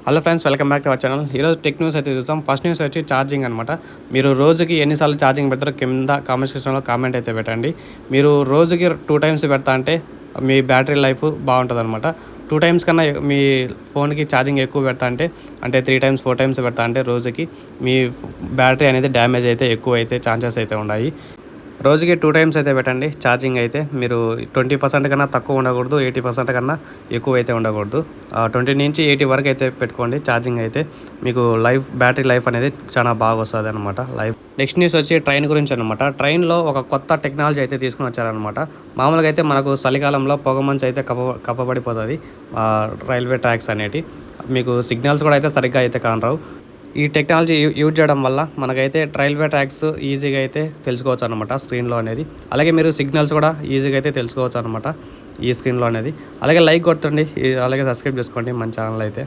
Hello friends, welcome back to our channel. ఈరోజు tech news అయితే చూసాం. ఫస్ట్ న్యూస్ వచ్చి ఛార్జింగ్ అనమాట. మీరు రోజుకి ఎన్నిసార్లు ఛార్జింగ్ పెడతారో కింద కామెంట్ సెక్షన్లో కామెంట్ అయితే పెట్టండి. మీరు రోజుకి 2 టైమ్స్ పెడతా అంటే మీ బ్యాటరీ లైఫ్ బాగుంటుంది అనమాట. 2 టైమ్స్ కన్నా మీ ఫోన్కి ఛార్జింగ్ ఎక్కువ పెడతా అంటే 3 టైమ్స్ 4 టైమ్స్ పెడతా అంటే రోజుకి మీ బ్యాటరీ అనేది డ్యామేజ్ అయితే ఎక్కువ అయితే ఛాన్సెస్ అయితే ఉన్నాయి. రోజుకి 2 టైమ్స్ అయితే పెట్టండి ఛార్జింగ్ అయితే. మీరు 20% కన్నా తక్కువ ఉండకూడదు, 80% కన్నా ఎక్కువ అయితే ఉండకూడదు. 20 నుంచి 80 వరకు అయితే పెట్టుకోండి ఛార్జింగ్ అయితే. మీకు బ్యాటరీ లైఫ్ అనేది చాలా బాగా వస్తుంది అనమాట. నెక్స్ట్ న్యూస్ వచ్చి ట్రైన్ గురించి అనమాట. ట్రైన్లో ఒక కొత్త టెక్నాలజీ అయితే తీసుకుని వచ్చారనమాట. మామూలుగా అయితే మనకు చలికాలంలో పొగమంచు అయితే కప్పబడిపోతుంది రైల్వే ట్రాక్స్ అనేటి. మీకు సిగ్నల్స్ కూడా అయితే సరిగ్గా అయితే కానరావు. ఈ టెక్నాలజీ యూజ్ చేయడం వల్ల మనకైతే రైల్వే ట్రాక్స్ ఈజీగా అయితే తెలుసుకోవచ్చు అనమాట స్క్రీన్లో అనేది. అలాగే మీరు సిగ్నల్స్ కూడా ఈజీగా అయితే తెలుసుకోవచ్చు అనమాట ఈ స్క్రీన్లో అనేది. అలాగే లైక్ కొట్టండి, అలాగే సబ్స్క్రైబ్ చేసుకోండి మన ఛానల్ అయితే.